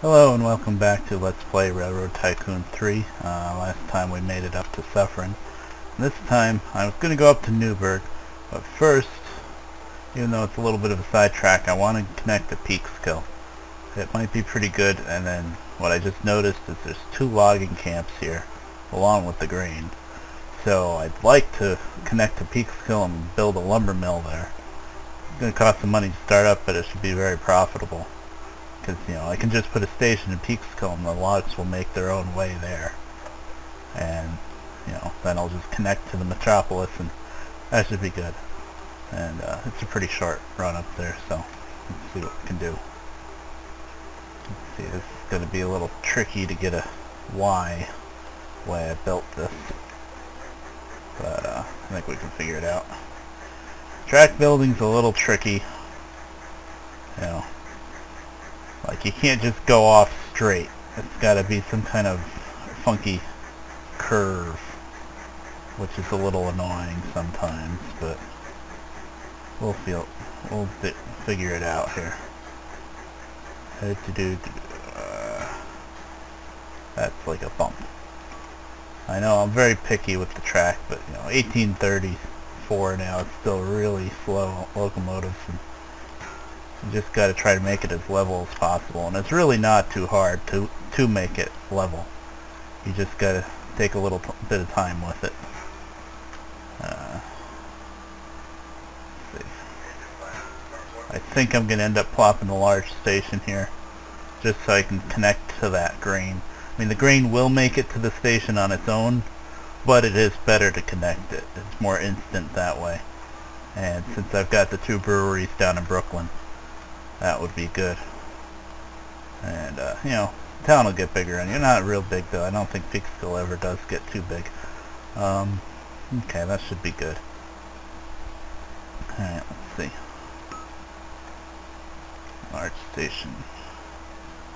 Hello and welcome back to Let's Play Railroad Tycoon 3. Last time we made it up to Suffering. This time I was going to go up to Newberg, but first, even though it's a little bit of a sidetrack, I want to connect to Peekskill. It might be pretty good, and then what I just noticed is there's 2 logging camps here, along with the grain. So I'd like to connect to Peekskill and build a lumber mill there. It's going to cost some money to start up, but it should be very profitable. Because, I can just put a station in Peekskill and the logs will make their own way there. And, then I'll just connect to the metropolis and that should be good. And it's a pretty short run up there, so let's see what we can do. Let's see, this is going to be a little tricky to get a Y the way I built this. But I think we can figure it out. Track building's a little tricky. Like, you can't just go off straight. It's got to be some kind of funky curve, which is a little annoying sometimes, but we'll figure it out here. That's like a bump. I know I'm very picky with the track, but 1834 now, it's still really slow locomotives, and you just got to try to make it as level as possible, and it's really not too hard to make it level. You just got to take a little bit of time with it. Let's see. I think I'm going to end up plopping a large station here, just so I can connect to that grain. I mean, the grain will make it to the station on its own, but it is better to connect it. It's more instant that way. And since I've got the 2 breweries down in Brooklyn, that would be good. And, town will get bigger, and you're not real big, though. I don't think Peekskill ever does get too big. Okay, that should be good. Alright, let's see. Large station.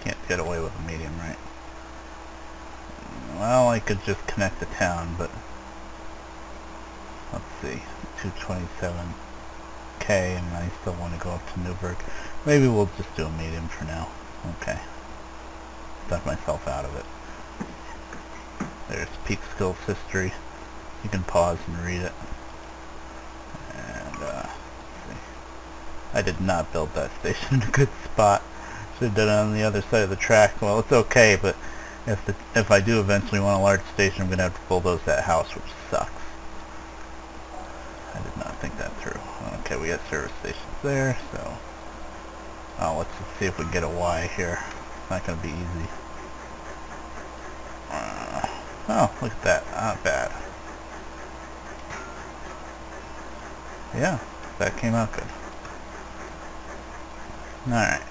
Can't get away with a medium, right? Well, I could just connect the town, but let's see. 227K, and I still want to go up to Newberg. Maybe we'll just do a medium for now. Okay. Stuck myself out of it. There's Peekskill's history. You can pause and read it. And, let's see. I did not build that station in a good spot. Should have done it on the other side of the track. Well, it's okay, but if I do eventually want a large station, I'm going to have to bulldoze that house, which sucks. I did not think that through. Okay, we got service stations there, so let's just see if we can get a Y here. It's not going to be easy. Oh, look at that. Not bad. Yeah, that came out good. Alright,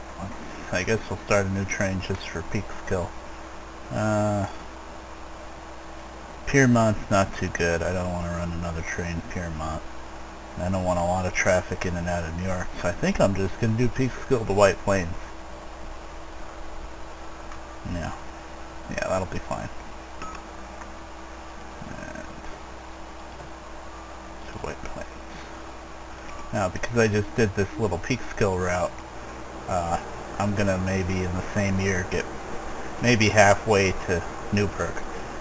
I guess we'll start a new train just for Peekskill. Piermont's not too good. I don't want to run another train Piermont. I don't want a lot of traffic in and out of New York, so I think I'm just going to do Peekskill to White Plains. Yeah, that'll be fine. And to White Plains. Now, because I just did this little Peekskill route, I'm going to maybe in the same year get maybe halfway to Newberg.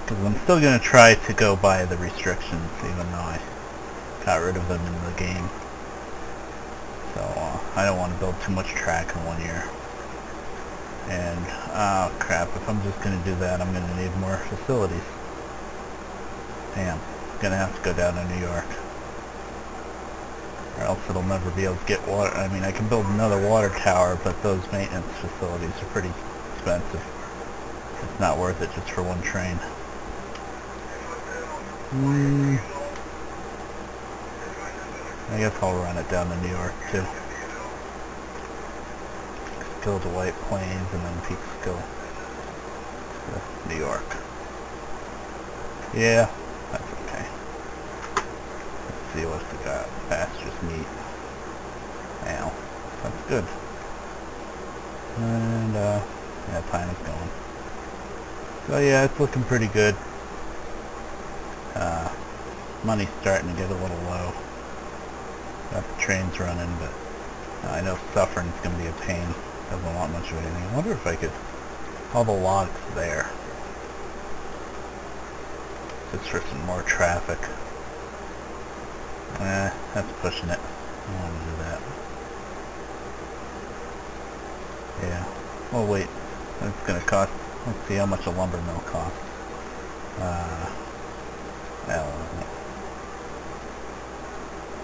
Because I'm still going to try to go by the restrictions, even though I got rid of them in the game. So I don't want to build too much track in 1 year. And oh crap, if I'm just going to do that, I'm going to need more facilities. Damn, I'm going to have to go down to New York, or else it'll never be able to get water. I mean, I can build another water tower, but those maintenance facilities are pretty expensive. It's not worth it just for one train. I guess I'll run it down to New York too. Peekskill to White Plains, and then Peekskill to New York. Yeah, that's okay. Let's see what we got. Pastures meat. Now, that's good. And yeah, time is going. So yeah, it's looking pretty good. Money's starting to get a little low. Got the trains running, but I know Suffering's going to be a pain. Doesn't want much of anything. I wonder if I could all the logs there. Just for some more traffic. That's pushing it. I don't want to do that. Yeah. Oh wait, that's gonna cost. Let's see how much a lumber mill costs.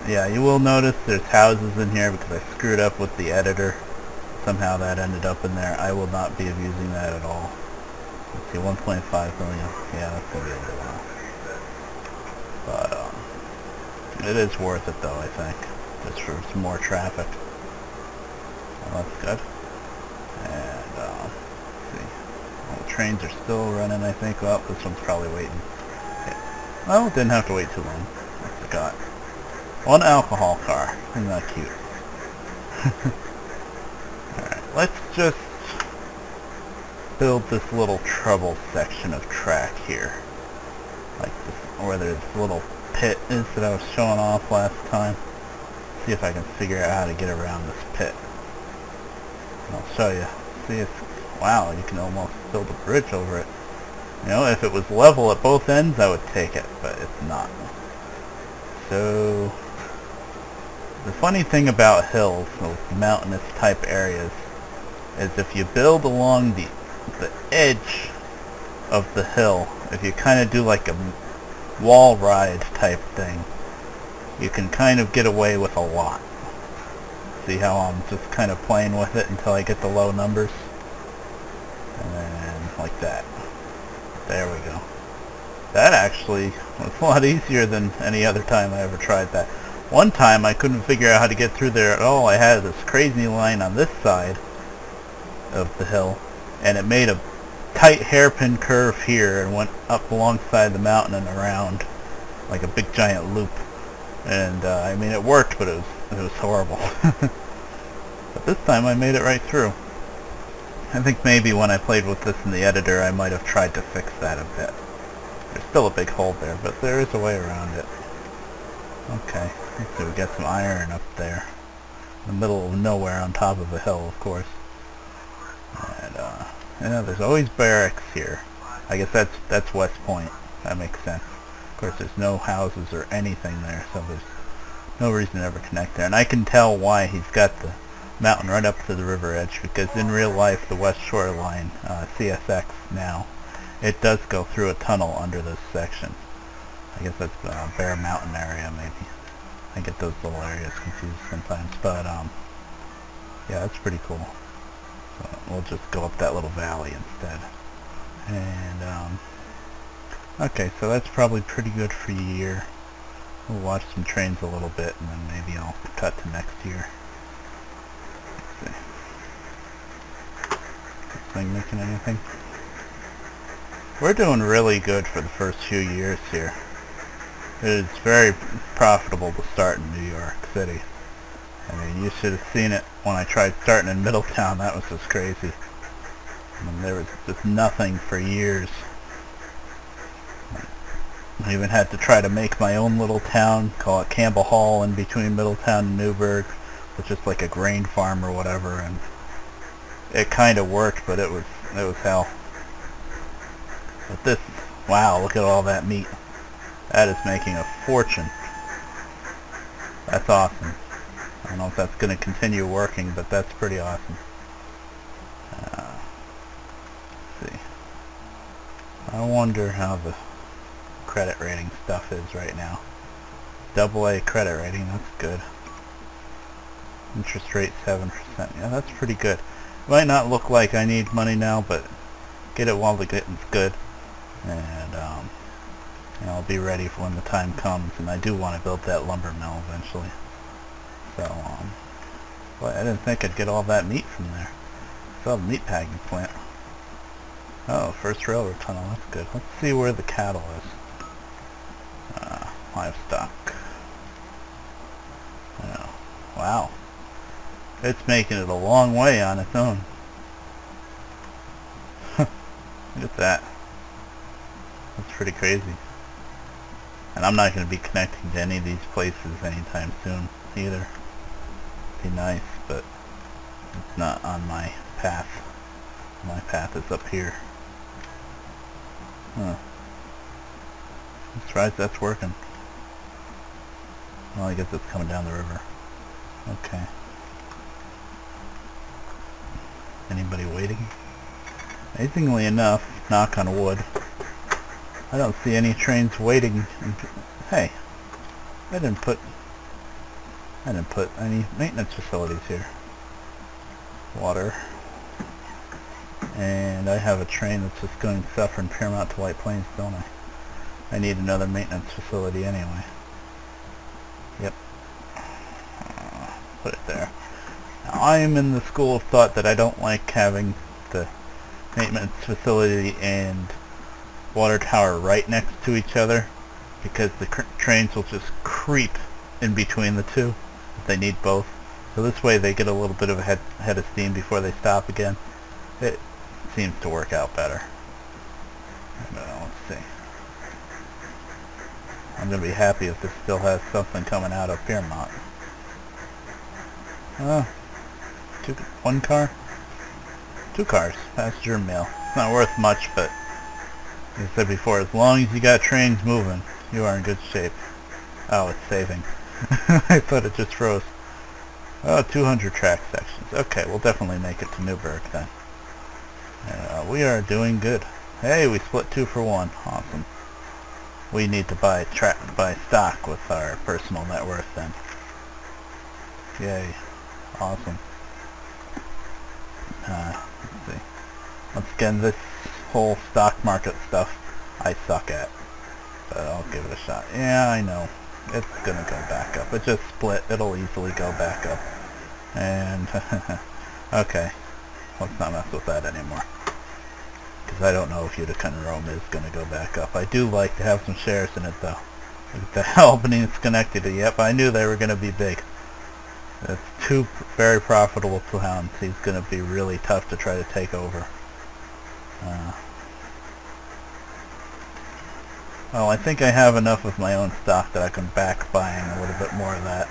Yeah, you will notice there's houses in here because I screwed up with the editor. Somehow that ended up in there. I will not be abusing that at all. Let's see, 1.5 million. Yeah, that's gonna be a little while. But it is worth it though, I think, just for some more traffic. Well, that's good. And let's see. Well, the trains are still running, I think. Well, this one's probably waiting. Yeah. Well, it didn't have to wait too long. I forgot. One alcohol car. Isn't that cute? Alright, let's just build this little trouble section of track here. Like this, where this little pit is that I was showing off last time. See if I can figure out how to get around this pit. And I'll show you. See, it's, wow, you can almost build a bridge over it. You know, if it was level at both ends, I would take it, but it's not. So, the funny thing about hills, those mountainous type areas, is if you build along the edge of the hill, if you kind of do like a wall ride type thing, you can kind of get away with a lot. See how I'm just kind of playing with it until I get the low numbers? And then like that. There we go. That actually was a lot easier than any other time I ever tried that. One time I couldn't figure out how to get through there at all. I had this crazy line on this side of the hill, and it made a tight hairpin curve here and went up alongside the mountain and around like a big giant loop. And I mean, it worked, but it was horrible. But this time I made it right through. I think maybe when I played with this in the editor I might have tried to fix that a bit. There's still a big hole there, but there is a way around it. Okay, so we got some iron up there. In the middle of nowhere on top of a hill, of course. And yeah, there's always barracks here. I guess that's West Point. That makes sense. Of course, there's no houses or anything there, so there's no reason to ever connect there. And I can tell why he's got the mountain right up to the river edge, because in real life, the West Shore Line, CSX now, it does go through a tunnel under this section. I guess that's Bear Mountain area, maybe. I get those little areas confused sometimes, but yeah, that's pretty cool. So we'll just go up that little valley instead. And okay, so that's probably pretty good for a year. We'll watch some trains a little bit, and then maybe I'll cut to next year. Let's see. This thing making anything? We're doing really good for the first few years here. It is very profitable to start in New York City. I mean, you should have seen it when I tried starting in Middletown. That was just crazy. I mean, there was just nothing for years. I even had to try to make my own little town, call it Campbell Hall, in between Middletown and Newberg, with just like a grain farm or whatever, and it kind of worked, but it was hell. But this, wow, look at all that meat. That is making a fortune. That's awesome. I don't know if that's going to continue working, but that's pretty awesome. Let's see. I wonder how the credit rating stuff is right now. AA credit rating, that's good. Interest rate 7%. Yeah, that's pretty good. It might not look like I need money now, but get it while the getting's good. And you know, I'll be ready for when the time comes, and I do want to build that lumber mill eventually. So, but I didn't think I'd get all that meat from there. Saw the meat packing plant. Oh, first railroad tunnel, that's good. Let's see where the cattle is. Livestock. Oh, wow. It's making it a long way on its own. Look at that. That's pretty crazy. And I'm not going to be connecting to any of these places anytime soon either. Be nice, but it's not on my path. My path is up here. Huh. I'm surprised that's working. Well, I guess it's coming down the river. Okay. Anybody waiting? Amazingly enough, knock on wood, I don't see any trains waiting. Hey, I didn't put any maintenance facilities here. Water. And I have a train that's just going south from Paramount to White Plains, don't I? I need another maintenance facility anyway. Yep. Put it there. Now, I am in the school of thought that I don't like having the maintenance facility and water tower right next to each other, because the trains will just creep in between the two if they need both. So this way they get a little bit of a head of steam before they stop again. It seems to work out better. Let's see. I'm going to be happy if this still has something coming out of Fairmont. One car? 2 cars. Passenger mail. It's not worth much, but like I said before, as long as you got trains moving, you are in good shape. Oh, it's saving. I thought it just froze. Oh, 200 track sections. Okay, we'll definitely make it to Newberg then. We are doing good. Hey, we split 2 for 1. Awesome. We need to buy stock with our personal net worth then. Yay. Awesome. Let's see. Once again, this whole stock market stuff I suck at. But I'll give it a shot. Yeah, I know. It's gonna go back up. It just split. It'll easily go back up. And okay. Let's not mess with that anymore. Because I don't know if Utica and Rome is gonna go back up. I do like to have some shares in it though. Like the Albany and Schenectady. Yep, I knew they were gonna be big. That's 2 very profitable towns. He's gonna be really tough to try to take over. Well, I think I have enough of my own stock that I can back buying a little bit more of that.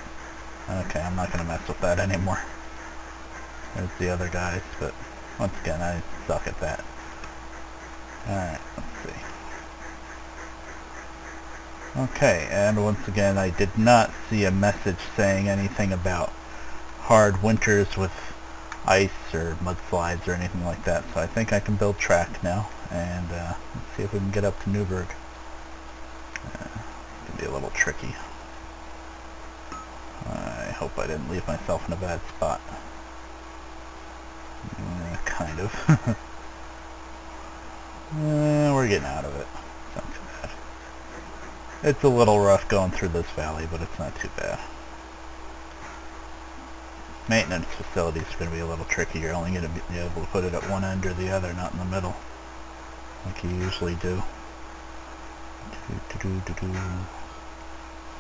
Okay, I'm not going to mess with that anymore. There's the other guys, but once again, I suck at that. Alright, let's see. Okay, and once again, I did not see a message saying anything about hard winters with ice or mudslides or anything like that, so I think I can build track now, and let's see if we can get up to Newberg. It's going to be a little tricky. I hope I didn't leave myself in a bad spot. Kind of. We're getting out of it. It's not too bad. It's a little rough going through this valley, but it's not too bad. Maintenance facilities are going to be a little tricky. You're only going to be able to put it at one end or the other, not in the middle, like you usually do.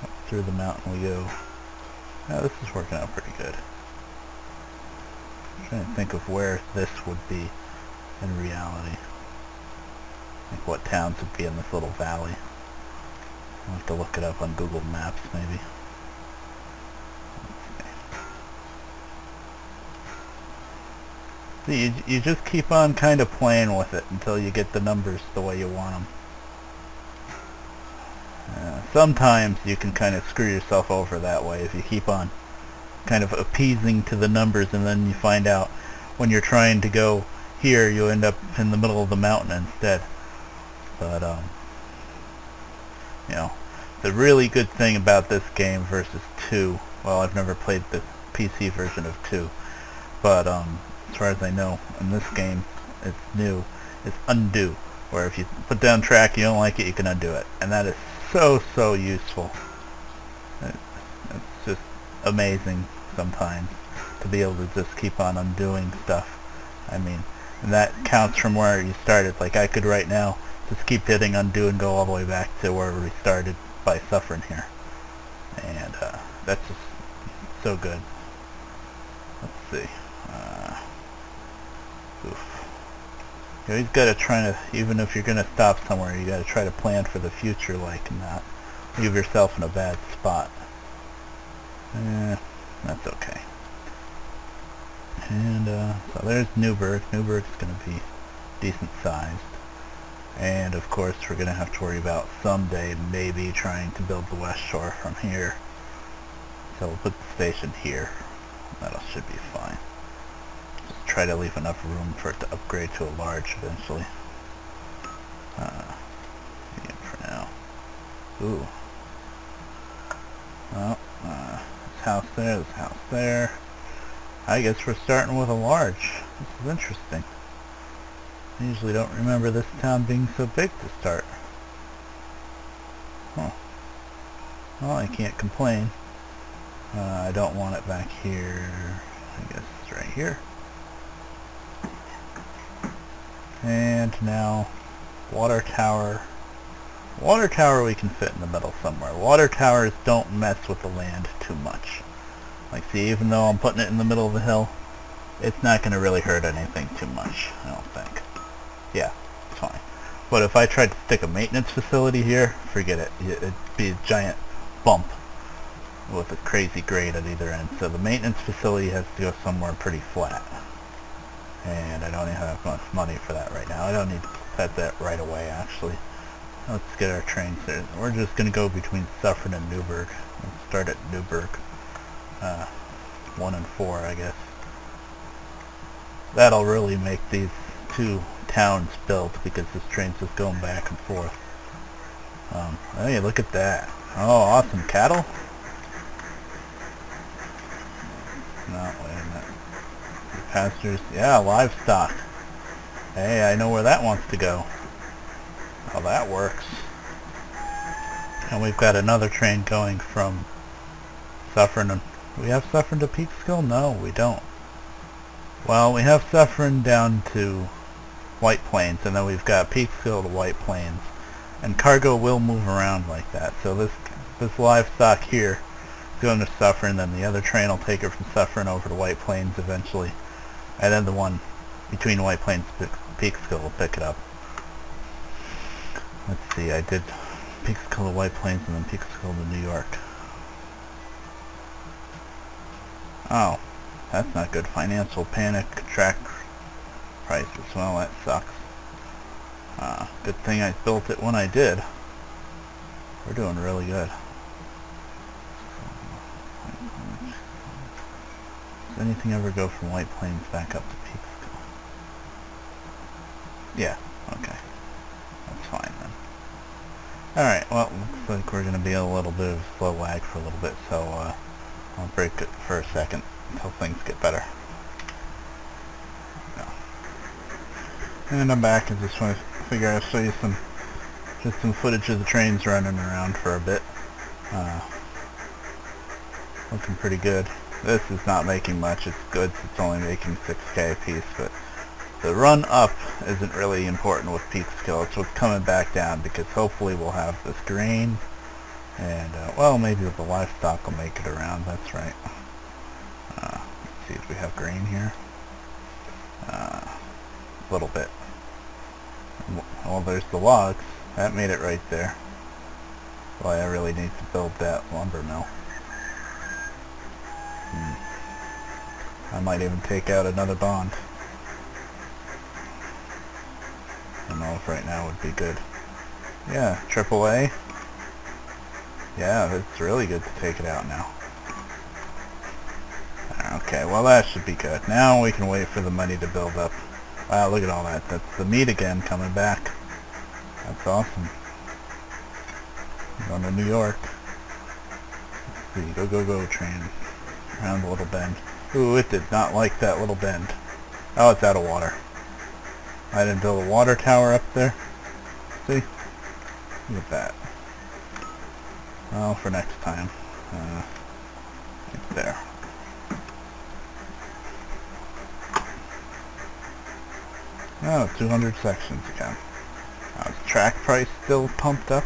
Up through the mountain we go. Now this is working out pretty good. I'm trying to think of where this would be in reality. Like what towns would be in this little valley. I'll have to look it up on Google Maps maybe. See, you just keep on kind of playing with it until you get the numbers the way you want them. Sometimes you can kind of screw yourself over that way if you keep on kind of appeasing to the numbers, and then you find out when you're trying to go here you end up in the middle of the mountain instead. But you know, the really good thing about this game versus 2, well, I've never played the PC version of 2, but as far as I know, in this game it's new, it's undo, where if you put down track, you don't like it, you can undo it, and that is so useful. It's just amazing sometimes to be able to just keep on undoing stuff. I mean, and that counts from where you started. Like I could right now just keep hitting undo and go all the way back to where we started by suffering here, and that's just so good. Let's see. You always got to try to, even if you're going to stop somewhere, you got to try to plan for the future, like, and not leave yourself in a bad spot. That's okay. And so there's Newberg. Newberg's going to be decent sized. And of course we're going to have to worry about someday maybe trying to build the West Shore from here. So we'll put the station here. That should be fine. Just try to leave enough room for it to upgrade to a large eventually. Medium for now. Ooh. Well, this house there, this house there. I guess we're starting with a large. This is interesting. I usually don't remember this town being so big to start. Huh. Well, I can't complain. I don't want it back here. I guess it's right here. And now, water tower. Water tower we can fit in the middle somewhere. Water towers don't mess with the land too much. Like, see, even though I'm putting it in the middle of the hill, it's not going to really hurt anything too much, I don't think. Yeah, it's fine. But if I tried to stick a maintenance facility here, forget it. It'd be a giant bump with a crazy grade at either end. So the maintenance facility has to go somewhere pretty flat. And I don't even have enough money for that right now. I don't need to set that right away, actually. Let's get our trains there. We're just going to go between Suffern and Newberg. Let's start at Newberg. 1 and 4, I guess. That'll really make these two towns built because this train's just going back and forth. Hey, look at that. Oh, awesome. Cattle? No, wait a minute. Pastures. Yeah, livestock. Hey, I know where that wants to go. Oh, that works. And we've got another train going from Suffern. Do we have Suffern to Peekskill? No, we don't. Well, we have Suffern down to White Plains, and then we've got Peekskill to White Plains. And cargo will move around like that. So this livestock here is going to Suffern, then the other train will take it from Suffern over to White Plains eventually. And then the one between White Plains and Peekskill will pick it up. Let's see, I did Peekskill to White Plains and then Peekskill to New York. Oh, that's not good. Financial panic, track prices. Well, that sucks. Good thing I built it when I did. We're doing really good. Does anything ever go from White Plains back up to Peekskill? Yeah, okay. That's fine then. Alright, well, looks like we're going to be a little bit of slow lag for a little bit, so I'll break it for a second until things get better. No. And I'm back. I just want to figure I'll show you just some footage of the trains running around for a bit. Looking pretty good. This is not making much. It's good. It's only making 6K a piece, but the run up isn't really important with Peekskill. It's what's coming back down, because hopefully we'll have this grain, and well, maybe the livestock will make it around. That's right. Let's see if we have grain here. A little bit. Well, there's the logs. That made it right there. Well, I really need to build that lumber mill. I might even take out another bond. I don't know if right now would be good. Yeah, AAA. Yeah, it's really good to take it out now. Okay, well that should be good. Now we can wait for the money to build up. Wow, look at all that. That's the meat again coming back. That's awesome. Going to New York. Let's see, go, go, go train. Around the little bend. Ooh, it did not like that little bend. Oh, it's out of water. I didn't build a water tower up there. See? Look at that. Well, for next time. Right there. Oh, 200 sections again. Now, is track price still pumped up?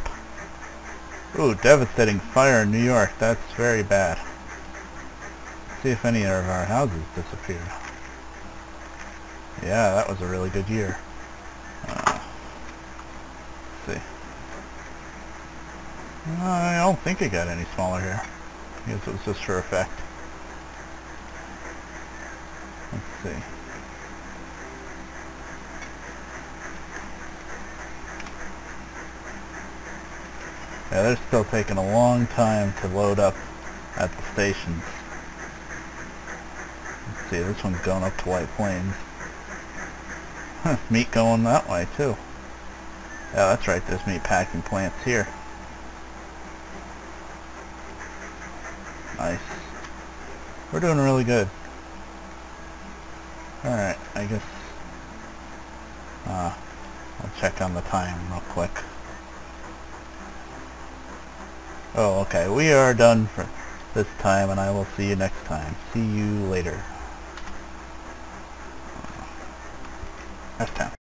Ooh, devastating fire in New York. That's very bad. Let's see if any of our houses disappeared. Yeah, that was a really good year. Let's see. I don't think it got any smaller here. I guess it was just for effect. Let's see. Yeah, they're still taking a long time to load up at the stations. Let's see, this one's going up to White Plains. Huh, meat going that way too. Yeah, that's right, there's meat packing plants here. Nice. We're doing really good. Alright, I guess I'll check on the time real quick. Oh, okay, we are done for this time, and I will see you next time. See you later. Next time.